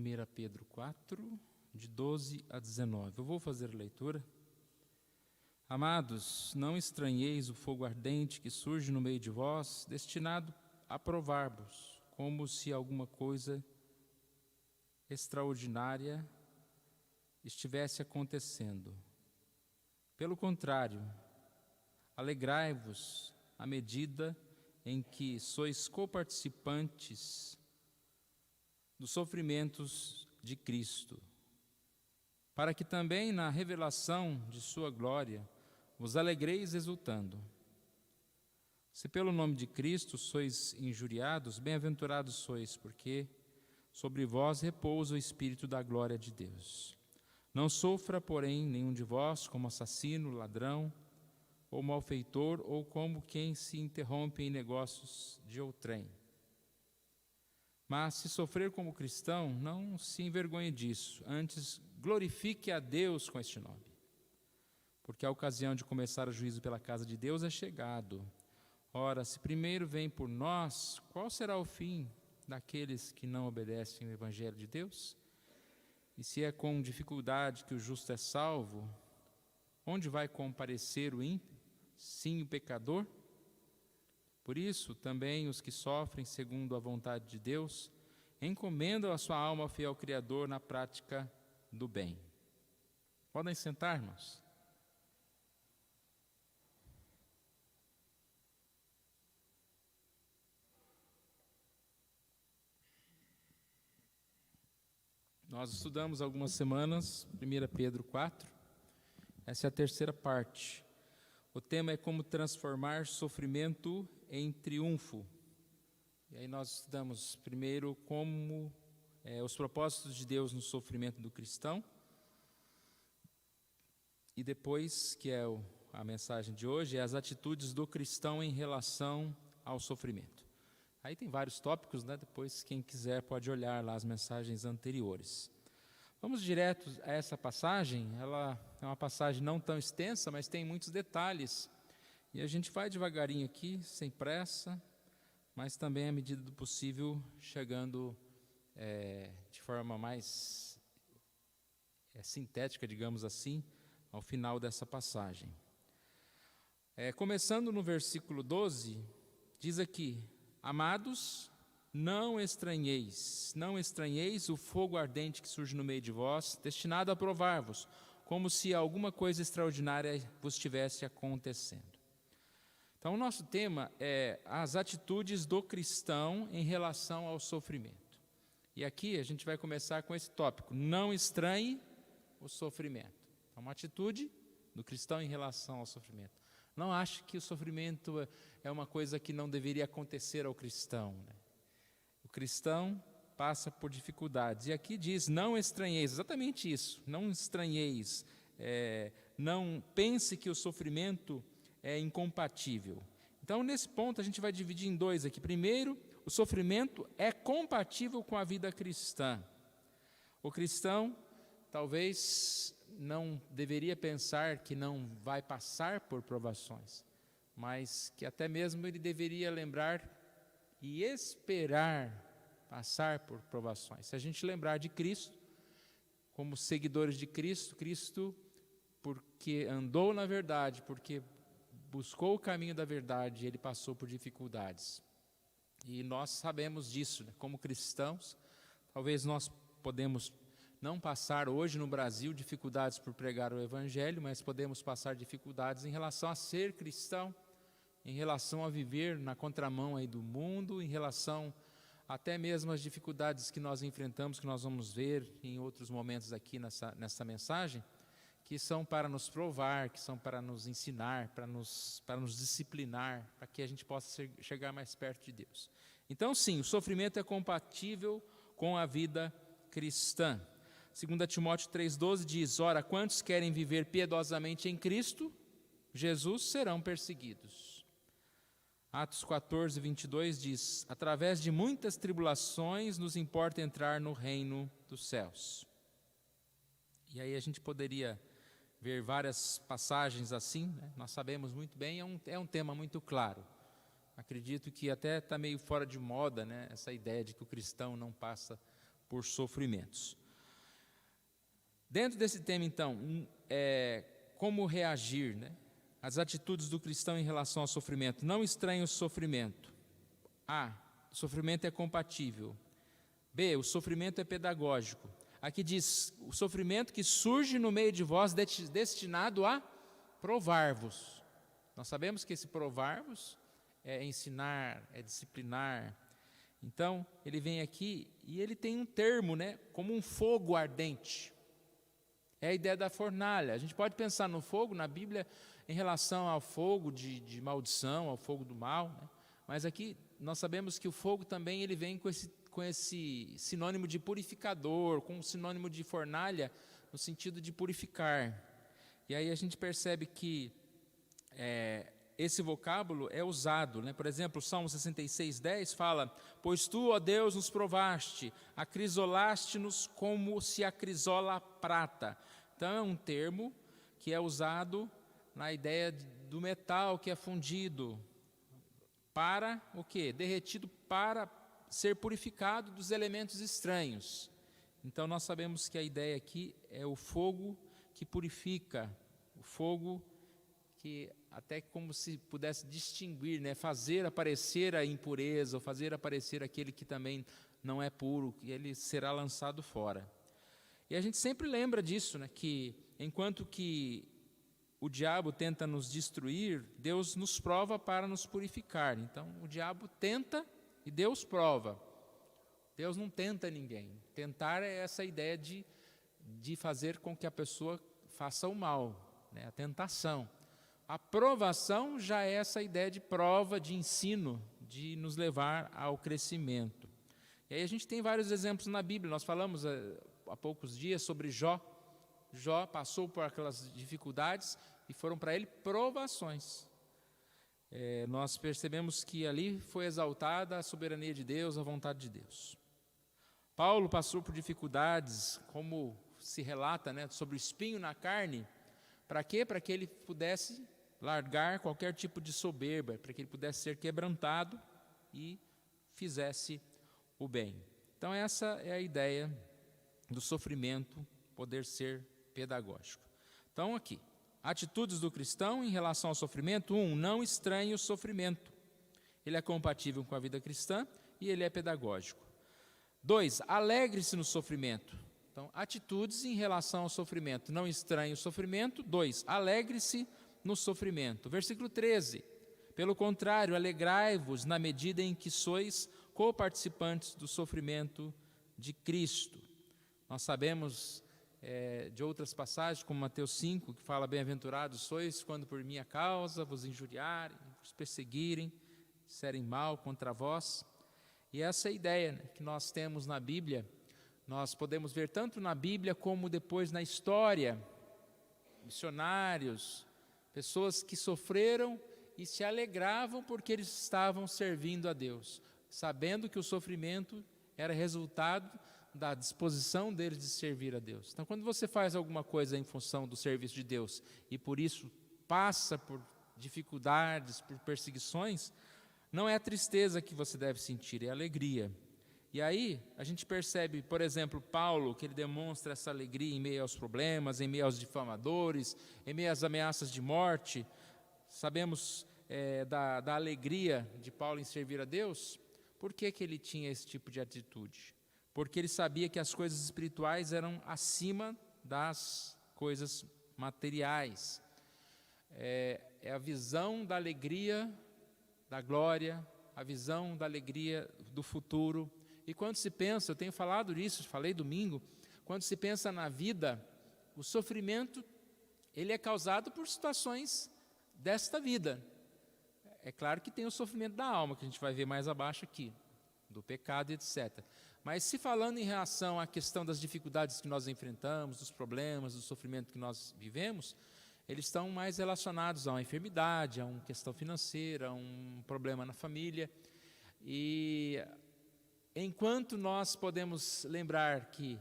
1 Pedro 4, de 12 a 19. Eu vou fazer a leitura. Amados, não estranheis o fogo ardente que surge no meio de vós, destinado a provar-vos, como se alguma coisa extraordinária estivesse acontecendo. Pelo contrário, alegrai-vos à medida em que sois coparticipantes dos sofrimentos de Cristo, para que também na revelação de sua glória vos alegreis exultando. Se pelo nome de Cristo sois injuriados, bem-aventurados sois, porque sobre vós repousa o Espírito da glória de Deus. Não sofra, porém, nenhum de vós como assassino, ladrão, ou malfeitor, ou como quem se interrompe em negócios de outrem. Mas se sofrer como cristão, não se envergonhe disso, antes glorifique a Deus com este nome. Porque a ocasião de começar o juízo pela casa de Deus é chegado. Ora, se primeiro vem por nós, qual será o fim daqueles que não obedecem ao Evangelho de Deus? E se é com dificuldade que o justo é salvo, onde vai comparecer o ímpio? Sim, o pecador? Por isso, também os que sofrem segundo a vontade de Deus, encomendam a sua alma ao fiel Criador na prática do bem. Podem sentar, irmãos? Nós estudamos algumas semanas, 1 Pedro 4, essa é a terceira parte. O tema é como transformar sofrimento em triunfo. E aí nós estudamos primeiro como os propósitos de Deus no sofrimento do cristão. E depois, que é a mensagem de hoje, é as atitudes do cristão em relação ao sofrimento. Aí tem vários tópicos, né? Depois quem quiser pode olhar lá as mensagens anteriores. Vamos direto a essa passagem. Ela é uma passagem não tão extensa, mas tem muitos detalhes. E a gente vai devagarinho aqui, sem pressa, mas também à medida do possível, chegando de forma mais sintética, digamos assim, ao final dessa passagem. Começando no versículo 12, diz aqui: Amados, não estranheis o fogo ardente que surge no meio de vós, destinado a provar-vos, como se alguma coisa extraordinária vos estivesse acontecendo. Então, o nosso tema é as atitudes do cristão em relação ao sofrimento. E aqui a gente vai começar com esse tópico: não estranhe o sofrimento. É uma atitude do cristão em relação ao sofrimento. Não ache que o sofrimento é uma coisa que não deveria acontecer ao cristão, né? O cristão passa por dificuldades. E aqui diz, não estranheis, exatamente isso. Não estranheis, não pense que o sofrimento é incompatível. Então, nesse ponto, a gente vai dividir em dois aqui. Primeiro, o sofrimento é compatível com a vida cristã. O cristão talvez não deveria pensar que não vai passar por provações, mas que até mesmo ele deveria lembrar e esperar passar por provações. Se a gente lembrar de Cristo, como seguidores de Cristo, Cristo, porque andou na verdade, porque buscou o caminho da verdade, ele passou por dificuldades. E nós sabemos disso, né? Como cristãos, talvez nós podemos não passar hoje no Brasil dificuldades por pregar o Evangelho, mas podemos passar dificuldades em relação a ser cristão, em relação a viver na contramão aí do mundo, em relação até mesmo às dificuldades que nós enfrentamos, que nós vamos ver em outros momentos aqui nessa mensagem, que são para nos provar, que são para nos ensinar, para nos disciplinar, para que a gente possa chegar mais perto de Deus. Então sim, o sofrimento é compatível com a vida cristã. 2 Timóteo 3,12 diz: Ora, quantos querem viver piedosamente em Cristo Jesus serão perseguidos. Atos 14, 22 diz: Através de muitas tribulações nos importa entrar no reino dos céus. E aí a gente poderia ver várias passagens assim, né? Nós sabemos muito bem, é um tema muito claro. Acredito que até está meio fora de moda, né? Essa ideia de que o cristão não passa por sofrimentos. Dentro desse tema, então, como reagir, né? As atitudes do cristão em relação ao sofrimento. Não estranhe o sofrimento. A, o sofrimento é compatível. B, o sofrimento é pedagógico. Aqui diz, o sofrimento que surge no meio de vós, destinado a provar-vos. Nós sabemos que esse provar-vos é ensinar, é disciplinar. Então, ele vem aqui e ele tem um termo, né, como um fogo ardente. É a ideia da fornalha. A gente pode pensar no fogo, na Bíblia, em relação ao fogo de maldição, ao fogo do mal, né? Mas aqui nós sabemos que o fogo também ele vem com esse sinônimo de purificador, com o sinônimo de fornalha, no sentido de purificar. E aí a gente percebe que esse vocábulo é usado, né? Por exemplo, o Salmo 66:10 fala: pois tu, ó Deus, nos provaste, acrisolaste-nos como se acrisola a prata. Então é um termo que é usado na ideia do metal que é fundido para o quê? Derretido para ser purificado dos elementos estranhos. Então nós sabemos que a ideia aqui é o fogo que purifica, o fogo que até como se pudesse distinguir, né? Fazer aparecer a impureza, ou fazer aparecer aquele que também não é puro, que ele será lançado fora. E a gente sempre lembra disso, né? Que enquanto que o diabo tenta nos destruir, Deus nos prova para nos purificar. Então o diabo tenta e Deus prova. Deus não tenta ninguém. Tentar é essa ideia de fazer com que a pessoa faça o mal, né? A tentação. A provação já é essa ideia de prova, de ensino, de nos levar ao crescimento. E aí a gente tem vários exemplos na Bíblia. Nós falamos há poucos dias sobre Jó. Jó passou por aquelas dificuldades e foram para ele provações. Nós percebemos que ali foi exaltada a soberania de Deus, a vontade de Deus. Paulo passou por dificuldades, como se relata, né, sobre o espinho na carne. Para quê? Para que ele pudesse largar qualquer tipo de soberba, para que ele pudesse ser quebrantado e fizesse o bem. Então essa é a ideia do sofrimento poder ser pedagógico. Então aqui, atitudes do cristão em relação ao sofrimento. 1, não estranhe o sofrimento. Ele é compatível com a vida cristã e ele é pedagógico. 2, alegre-se no sofrimento. Então, atitudes em relação ao sofrimento. Não estranhe o sofrimento. 2, alegre-se no sofrimento. Versículo 13. Pelo contrário, alegrai-vos na medida em que sois coparticipantes do sofrimento de Cristo. Nós sabemos de outras passagens, como Mateus 5, que fala: bem-aventurados sois quando por minha causa vos injuriarem, vos perseguirem, disserem mal contra vós. E essa é a ideia, né, que nós temos na Bíblia. Nós podemos ver tanto na Bíblia como depois na história, missionários, pessoas que sofreram e se alegravam porque eles estavam servindo a Deus, sabendo que o sofrimento era resultado da disposição deles de servir a Deus. Então, quando você faz alguma coisa em função do serviço de Deus e por isso passa por dificuldades, por perseguições, não é a tristeza que você deve sentir, é a alegria. E aí a gente percebe, por exemplo, Paulo, que ele demonstra essa alegria em meio aos problemas, em meio aos difamadores, em meio às ameaças de morte. Sabemos da alegria de Paulo em servir a Deus. Por que ele tinha esse tipo de atitude? Porque ele sabia que as coisas espirituais eram acima das coisas materiais. É a visão da alegria, da glória, a visão da alegria do futuro. E quando se pensa, eu tenho falado isso, falei domingo, quando se pensa na vida, o sofrimento, ele é causado por situações desta vida. É claro que tem o sofrimento da alma, que a gente vai ver mais abaixo aqui, do pecado, etc. Mas se falando em relação à questão das dificuldades que nós enfrentamos, dos problemas, do sofrimento que nós vivemos, eles estão mais relacionados a uma enfermidade, a uma questão financeira, a um problema na família. E enquanto nós podemos lembrar que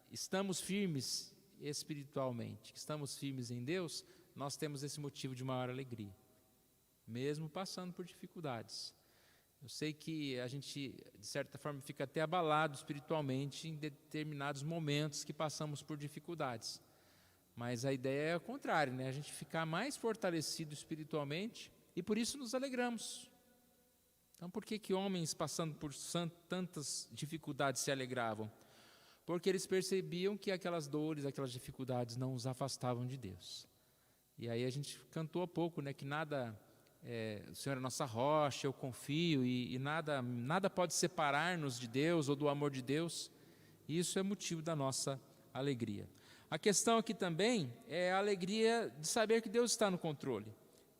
estamos firmes espiritualmente, que estamos firmes em Deus, nós temos esse motivo de maior alegria, mesmo passando por dificuldades. Eu sei que a gente, de certa forma, fica até abalado espiritualmente em determinados momentos que passamos por dificuldades. Mas a ideia é o contrário, né? A gente ficar mais fortalecido espiritualmente e por isso nos alegramos. Então, por que homens passando por tantas dificuldades se alegravam? Porque eles percebiam que aquelas dores, aquelas dificuldades não os afastavam de Deus. E aí a gente cantou há pouco, né? Que nada... o Senhor é nossa rocha, eu confio, e nada pode separar-nos de Deus ou do amor de Deus. E isso é motivo da nossa alegria. A questão aqui também é a alegria de saber que Deus está no controle.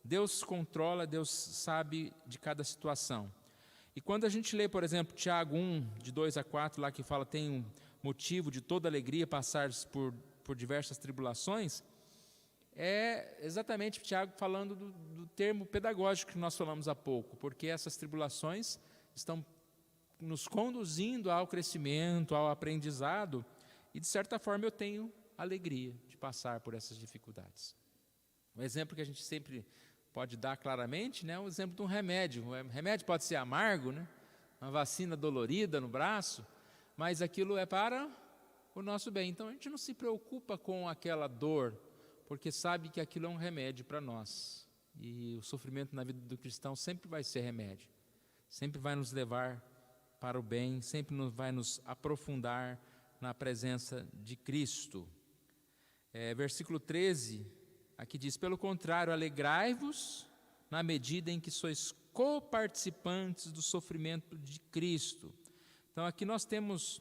Deus controla, Deus sabe de cada situação. E quando a gente lê, por exemplo, Tiago 1, de 2 a 4, lá que fala tem um motivo de toda alegria passar por diversas tribulações, é exatamente Tiago falando do termo pedagógico que nós falamos há pouco, porque essas tribulações estão nos conduzindo ao crescimento, ao aprendizado, e de certa forma eu tenho alegria de passar por essas dificuldades. Um exemplo que a gente sempre pode dar claramente, né, é o exemplo de um remédio. O remédio pode ser amargo, né, uma vacina dolorida no braço, mas aquilo é para o nosso bem. Então a gente não se preocupa com aquela dor, porque sabe que aquilo é um remédio para nós. E o sofrimento na vida do cristão sempre vai ser remédio, sempre vai nos levar para o bem, sempre vai nos aprofundar na presença de Cristo. Versículo 13, aqui diz: pelo contrário, alegrai-vos na medida em que sois coparticipantes do sofrimento de Cristo. Então aqui nós temos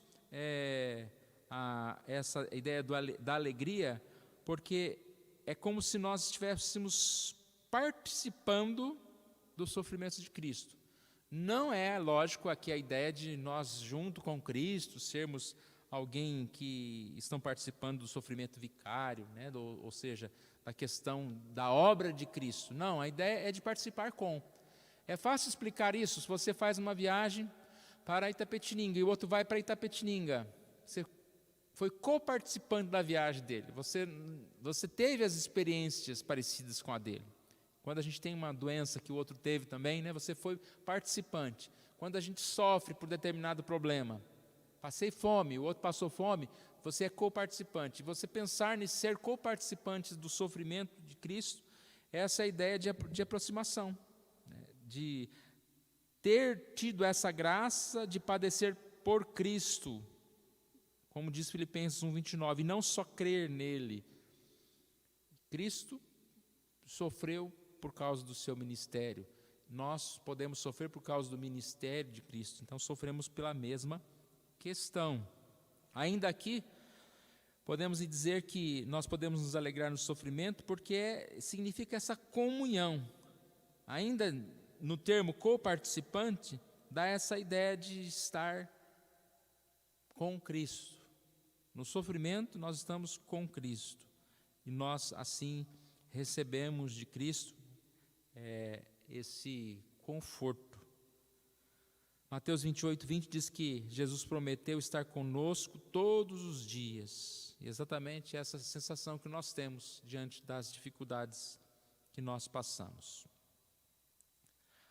essa ideia da alegria, porque é como se nós estivéssemos participando dos sofrimentos de Cristo. Não é, lógico, aqui a ideia de nós, junto com Cristo, sermos alguém que estão participando do sofrimento vicário, né? Ou seja, da questão da obra de Cristo. Não, a ideia é de participar com. É fácil explicar isso. Se você faz uma viagem para Itapetininga e o outro vai para Itapetininga, você foi coparticipante da viagem dele, você teve as experiências parecidas com a dele. Quando a gente tem uma doença que o outro teve também, né, você foi participante. Quando a gente sofre por determinado problema, passei fome, o outro passou fome, você é coparticipante. Você pensar em ser coparticipante do sofrimento de Cristo, essa é a ideia de aproximação, né, de ter tido essa graça de padecer por Cristo, como diz Filipenses 1:29, e não só crer nele. Cristo sofreu por causa do seu ministério. Nós podemos sofrer por causa do ministério de Cristo. Então sofremos pela mesma questão. Ainda aqui, podemos dizer que nós podemos nos alegrar no sofrimento porque significa essa comunhão. Ainda no termo coparticipante, dá essa ideia de estar com Cristo. No sofrimento, nós estamos com Cristo. E nós, assim, recebemos de Cristo esse conforto. Mateus 28:20 diz que Jesus prometeu estar conosco todos os dias. E exatamente essa sensação que nós temos diante das dificuldades que nós passamos.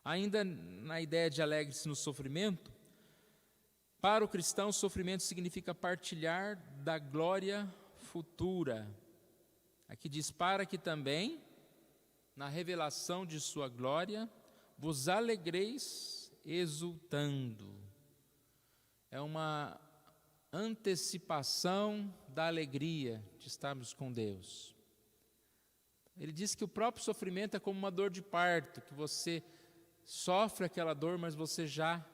Ainda na ideia de alegre-se no sofrimento, para o cristão, o sofrimento significa partilhar da glória futura. Aqui diz: para que também, na revelação de sua glória, vos alegreis exultando. É uma antecipação da alegria de estarmos com Deus. Ele diz que o próprio sofrimento é como uma dor de parto, que você sofre aquela dor, mas você já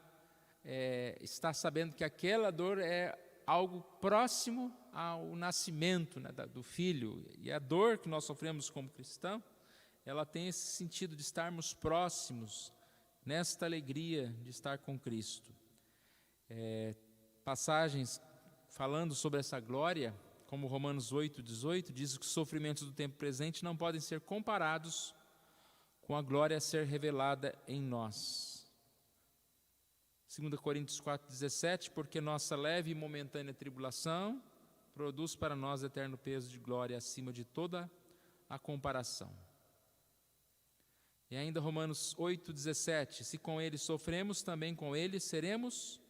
está sabendo que aquela dor é algo próximo ao nascimento, né, do filho. E a dor que nós sofremos como cristão, ela tem esse sentido de estarmos próximos nesta alegria de estar com Cristo. Passagens falando sobre essa glória, como Romanos 8:18, diz que os sofrimentos do tempo presente não podem ser comparados com a glória a ser revelada em nós. 2 Coríntios 4:17, porque nossa leve e momentânea tribulação produz para nós eterno peso de glória acima de toda a comparação. E ainda Romanos 8,17, se com ele sofremos, também com ele seremos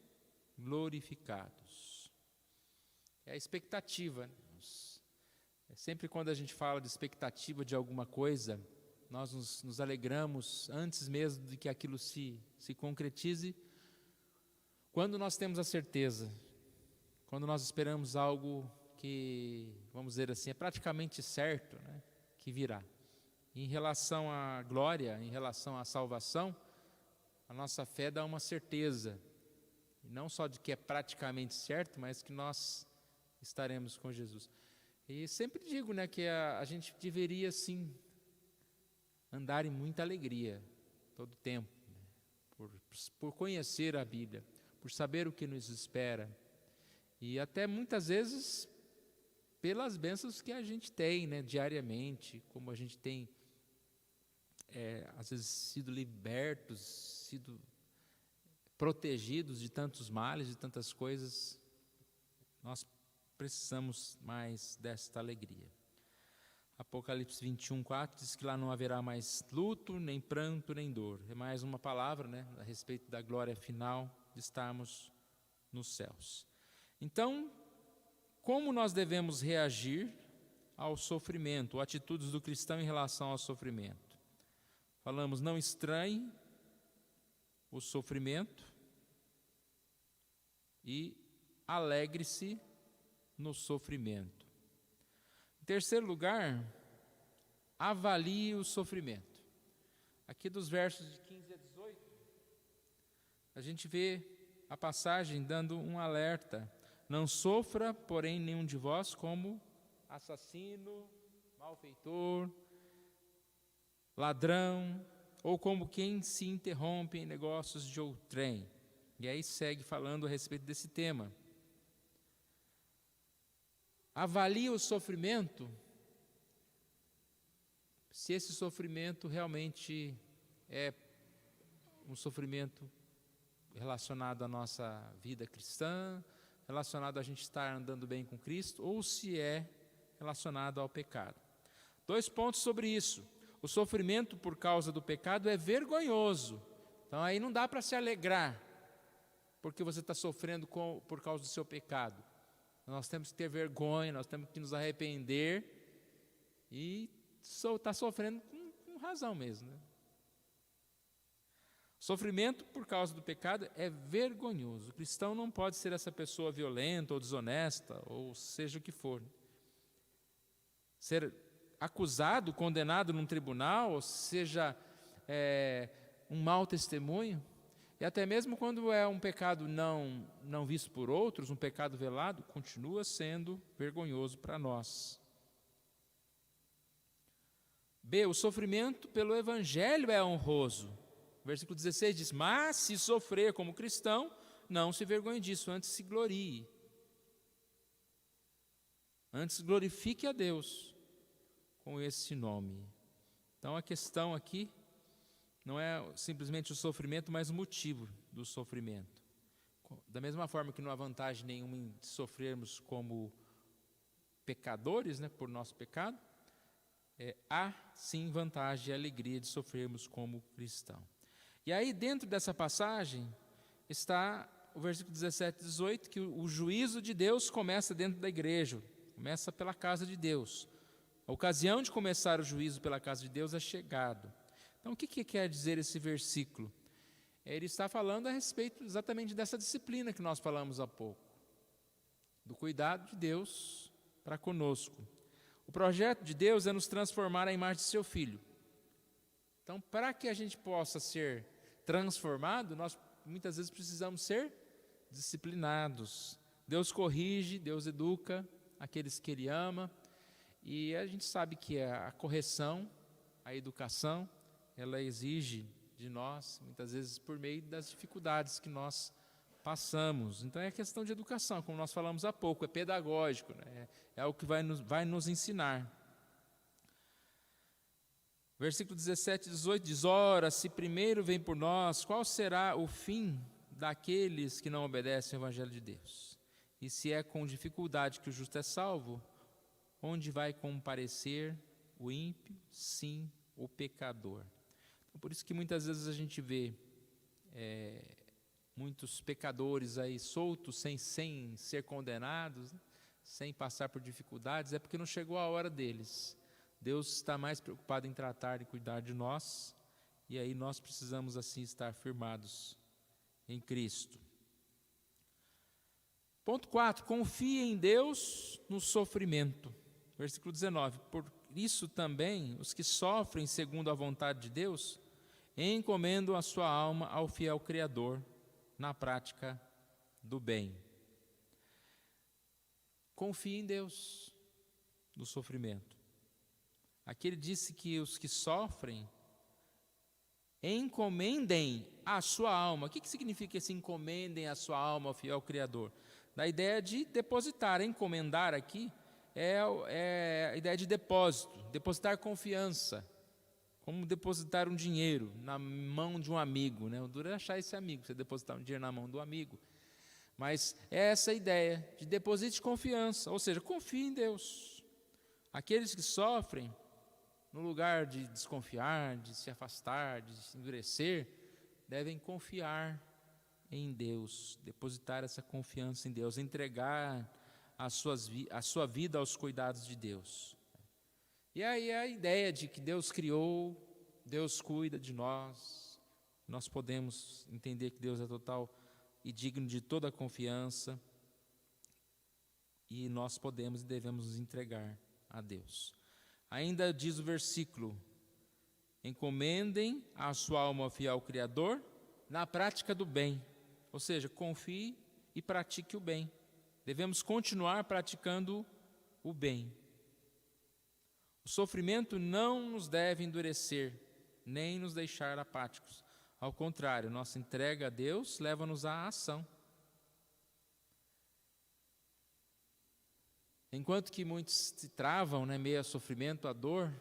glorificados. É a expectativa. Sempre quando a gente fala de expectativa de alguma coisa, nós nos alegramos antes mesmo de que aquilo se concretize, quando nós temos a certeza, quando nós esperamos algo que, vamos dizer assim, é praticamente certo, né, que virá. Em relação à glória, em relação à salvação, a nossa fé dá uma certeza, não só de que é praticamente certo, mas que nós estaremos com Jesus. E sempre digo, né, que a gente deveria, sim, andar em muita alegria, todo o tempo, né, por conhecer a Bíblia, por saber o que nos espera, e até muitas vezes pelas bênçãos que a gente tem, né, diariamente, como a gente tem, às vezes, sido libertos, sido protegidos de tantos males, de tantas coisas. Nós precisamos mais desta alegria. Apocalipse 21:4 diz que lá não haverá mais luto, nem pranto, nem dor. É mais uma palavra, né, a respeito da glória final de estarmos nos céus. Então, como nós devemos reagir ao sofrimento, ou atitudes do cristão em relação ao sofrimento? Falamos, não estranhe o sofrimento e alegre-se no sofrimento. Em terceiro lugar, avalie o sofrimento. Aqui dos versos de 15 a 18, a gente vê a passagem dando um alerta. Não sofra, porém, nenhum de vós como assassino, malfeitor, ladrão, ou como quem se interrompe em negócios de outrem. E aí segue falando a respeito desse tema. Avalie o sofrimento, se esse sofrimento realmente é um sofrimento relacionado à nossa vida cristã, relacionado a gente estar andando bem com Cristo, ou se é relacionado ao pecado. 2 pontos sobre isso. O sofrimento por causa do pecado é vergonhoso. Então aí não dá para se alegrar, porque você está sofrendo por causa do seu pecado. Nós temos que ter vergonha, nós temos que nos arrepender e está sofrendo com razão mesmo, né? Sofrimento por causa do pecado é vergonhoso. O cristão não pode ser essa pessoa violenta ou desonesta, ou seja o que for. Ser acusado, condenado num tribunal, ou seja, um mau testemunho, e até mesmo quando é um pecado não visto por outros, um pecado velado, continua sendo vergonhoso para nós. B, o sofrimento pelo Evangelho é honroso. Versículo 16 diz, mas se sofrer como cristão, não se vergonhe disso, antes se glorie. Antes glorifique a Deus com esse nome. Então a questão aqui não é simplesmente o sofrimento, mas o motivo do sofrimento. Da mesma forma que não há vantagem nenhuma em sofrermos como pecadores, né, por nosso pecado, há sim vantagem e alegria de sofrermos como cristão. E aí dentro dessa passagem está o versículo 17 e 18, que o juízo de Deus começa dentro da igreja, começa pela casa de Deus. A ocasião de começar o juízo pela casa de Deus é chegado. Então o que quer dizer esse versículo? Ele está falando a respeito exatamente dessa disciplina que nós falamos há pouco, do cuidado de Deus para conosco. O projeto de Deus é nos transformar à imagem de seu Filho. Então, para que a gente possa ser transformado, nós muitas vezes precisamos ser disciplinados. Deus corrige, Deus educa aqueles que Ele ama, e a gente sabe que a correção, a educação, ela exige de nós, muitas vezes por meio das dificuldades que nós passamos. Então é questão de educação, como nós falamos há pouco, é pedagógico, né? É o que vai nos ensinar. Versículo 17 e 18 diz, ora, se primeiro vem por nós, qual será o fim daqueles que não obedecem ao Evangelho de Deus? E se é com dificuldade que o justo é salvo, onde vai comparecer o ímpio? Sim, o pecador. Por isso que muitas vezes a gente vê muitos pecadores aí soltos, sem ser condenados, né? Sem passar por dificuldades, é porque não chegou a hora deles. Deus está mais preocupado em tratar e cuidar de nós, e aí nós precisamos assim estar firmados em Cristo. Ponto 4, confie em Deus no sofrimento. Versículo 19, por isso também os que sofrem segundo a vontade de Deus, encomendam a sua alma ao fiel Criador, na prática do bem. Confie em Deus no sofrimento. Aqui ele disse que os que sofrem encomendem a sua alma. O que significa esse encomendem a sua alma ao fiel Criador? Da ideia de depositar, encomendar aqui é a ideia de depósito, depositar confiança, como depositar um dinheiro na mão de um amigo, né? O duro é achar esse amigo, você depositar um dinheiro na mão do amigo. Mas é essa a ideia de deposite confiança, ou seja, confie em Deus. Aqueles que sofrem, no lugar de desconfiar, de se afastar, de se endurecer, devem confiar em Deus, depositar essa confiança em Deus, entregar a sua vida aos cuidados de Deus. E aí a ideia de que Deus criou, Deus cuida de nós podemos entender que Deus é total e digno de toda a confiança, e nós podemos e devemos nos entregar a Deus. Ainda diz o versículo, encomendem a sua alma ao fiel Criador na prática do bem, ou seja, confie e pratique o bem. Devemos continuar praticando o bem. O sofrimento não nos deve endurecer, nem nos deixar apáticos. Ao contrário, nossa entrega a Deus leva-nos à ação. Enquanto que muitos se travam, meio a sofrimento, a dor,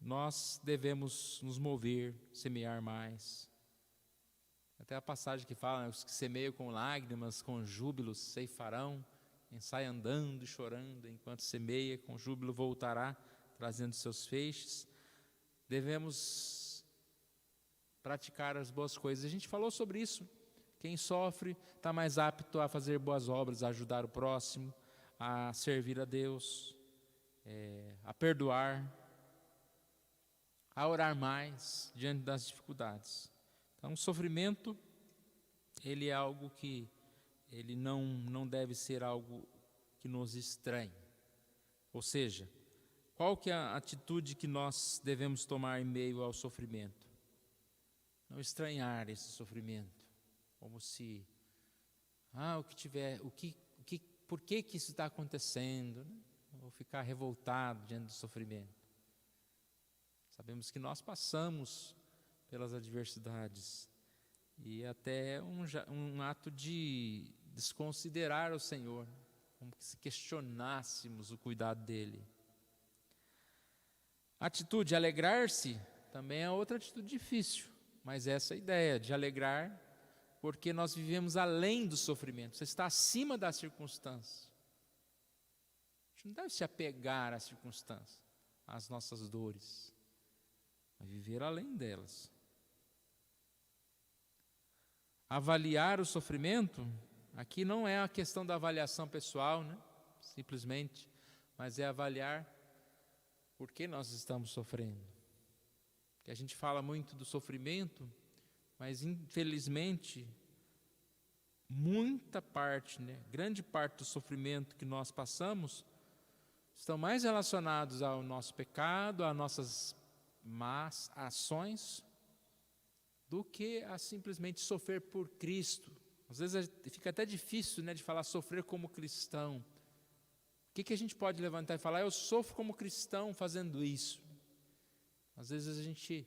nós devemos nos mover, semear mais. Até a passagem que fala, os que semeiam com lágrimas, com júbilo ceifarão, quem sai andando e chorando, enquanto semeia, com júbilo voltará, trazendo seus feixes. Devemos praticar as boas coisas. A gente falou sobre isso. Quem sofre está mais apto a fazer boas obras, a ajudar o próximo, a servir a Deus, a perdoar, a orar mais diante das dificuldades. Então, o sofrimento, ele é algo que ele não deve ser algo que nos estranhe. Ou seja, qual que é a atitude que nós devemos tomar em meio ao sofrimento? Não estranhar esse sofrimento, como se, por que isso está acontecendo? Ou ficar revoltado diante do sofrimento. Sabemos que nós passamos pelas adversidades, e até um ato de desconsiderar o Senhor, como se questionássemos o cuidado dEle. A atitude de alegrar-se também é outra atitude difícil, mas essa ideia de alegrar, porque nós vivemos além do sofrimento, você está acima das circunstâncias. A gente não deve se apegar às circunstâncias, às nossas dores, mas viver além delas. Avaliar o sofrimento, aqui não é a questão da avaliação pessoal, simplesmente, mas é avaliar por que nós estamos sofrendo. Porque a gente fala muito do sofrimento, mas infelizmente, grande parte do sofrimento que nós passamos, estão mais relacionados ao nosso pecado, às nossas más ações, do que a simplesmente sofrer por Cristo. Às vezes fica até difícil de falar sofrer como cristão. O que a gente pode levantar e falar? Eu sofro como cristão fazendo isso. Às vezes a gente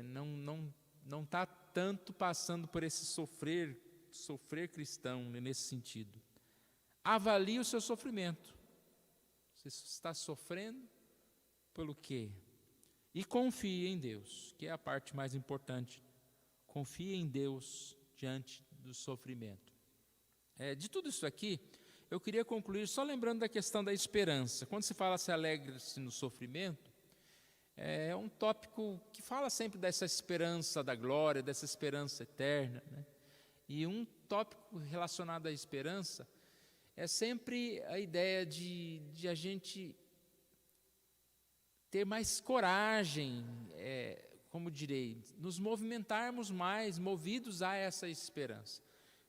não está tanto passando por esse sofrer cristão nesse sentido. Avalie o seu sofrimento. Você está sofrendo pelo quê? E confie em Deus, que é a parte mais importante. Confie em Deus diante do sofrimento. De tudo isso aqui, eu queria concluir só lembrando da questão da esperança. Quando se fala se alegre-se no sofrimento, é um tópico que fala sempre dessa esperança da glória, dessa esperança eterna, né? E um tópico relacionado à esperança é sempre a ideia de a gente ter mais coragem, como direi, nos movimentarmos mais, movidos a essa esperança.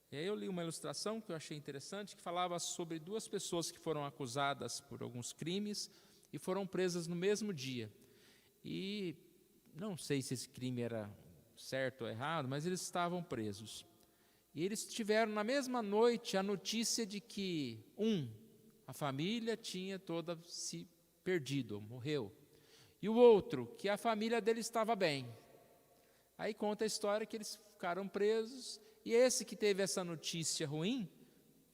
E aí eu li uma ilustração que eu achei interessante, que falava sobre duas pessoas que foram acusadas por alguns crimes e foram presas no mesmo dia. E não sei se esse crime era certo ou errado, mas eles estavam presos. E eles tiveram na mesma noite a notícia de que a família tinha toda se perdido, morreu. E o outro, que a família dele estava bem. Aí conta a história que eles ficaram presos, e esse que teve essa notícia ruim,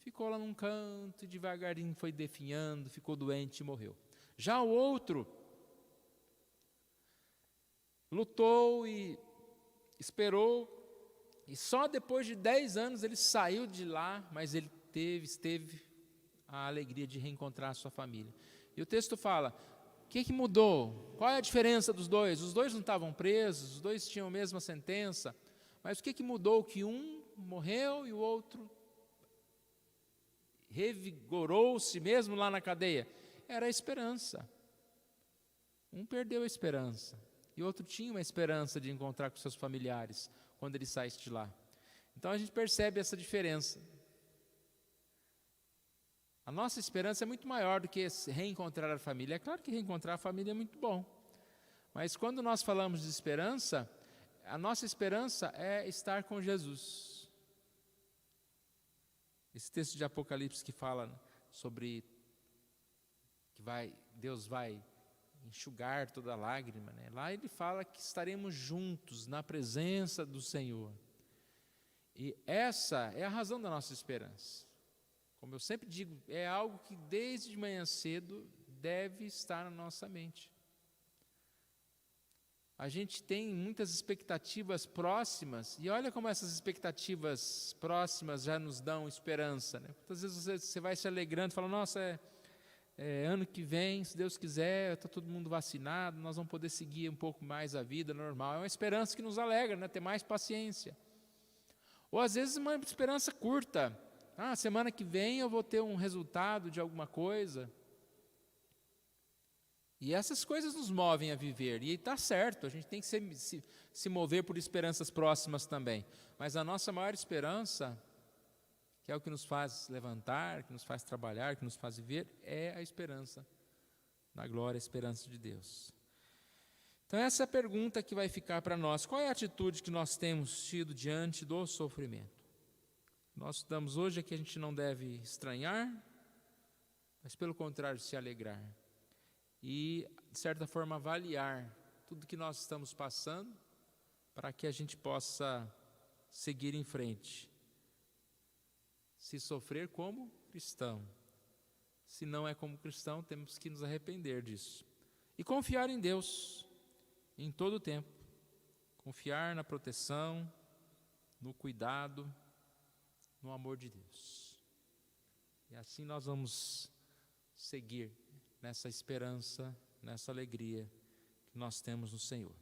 ficou lá num canto, e devagarinho foi definhando, ficou doente e morreu. Já o outro lutou e esperou, e só depois de 10 anos ele saiu de lá, mas ele teve a alegria de reencontrar a sua família. E o texto fala, o que mudou? Qual é a diferença dos dois? Os dois não estavam presos, os dois tinham a mesma sentença, mas o que mudou? Que um morreu e o outro revigorou-se mesmo lá na cadeia. Era a esperança. Um perdeu a esperança e o outro tinha uma esperança de encontrar com seus familiares quando ele saísse de lá. Então a gente percebe essa diferença. A nossa esperança é muito maior do que reencontrar a família. É claro que reencontrar a família é muito bom, mas quando nós falamos de esperança, a nossa esperança é estar com Jesus. Esse texto de Apocalipse que fala sobre que Deus vai enxugar toda lágrima, né? Lá ele fala que estaremos juntos na presença do Senhor. E essa é a razão da nossa esperança. Como eu sempre digo, é algo que desde de manhã cedo deve estar na nossa mente. A gente tem muitas expectativas próximas, e olha como essas expectativas próximas já nos dão esperança, né? Muitas vezes você vai se alegrando e fala, nossa, ano que vem, se Deus quiser, está todo mundo vacinado, nós vamos poder seguir um pouco mais a vida normal. É uma esperança que nos alegra, né? Ter mais paciência. Ou às vezes uma esperança curta. Semana que vem eu vou ter um resultado de alguma coisa. E essas coisas nos movem a viver, e está certo, a gente tem que se mover por esperanças próximas também. Mas a nossa maior esperança, que é o que nos faz levantar, que nos faz trabalhar, que nos faz viver, é a esperança na glória, a esperança de Deus. Então essa é a pergunta que vai ficar para nós. Qual é a atitude que nós temos tido diante do sofrimento? Nós estudamos hoje que a gente não deve estranhar, mas pelo contrário, se alegrar. E, de certa forma, avaliar tudo que nós estamos passando para que a gente possa seguir em frente. Se sofrer como cristão, se não é como cristão, temos que nos arrepender disso. E confiar em Deus em todo o tempo. Confiar na proteção, no cuidado, no amor de Deus. E assim nós vamos seguir nessa esperança, nessa alegria que nós temos no Senhor.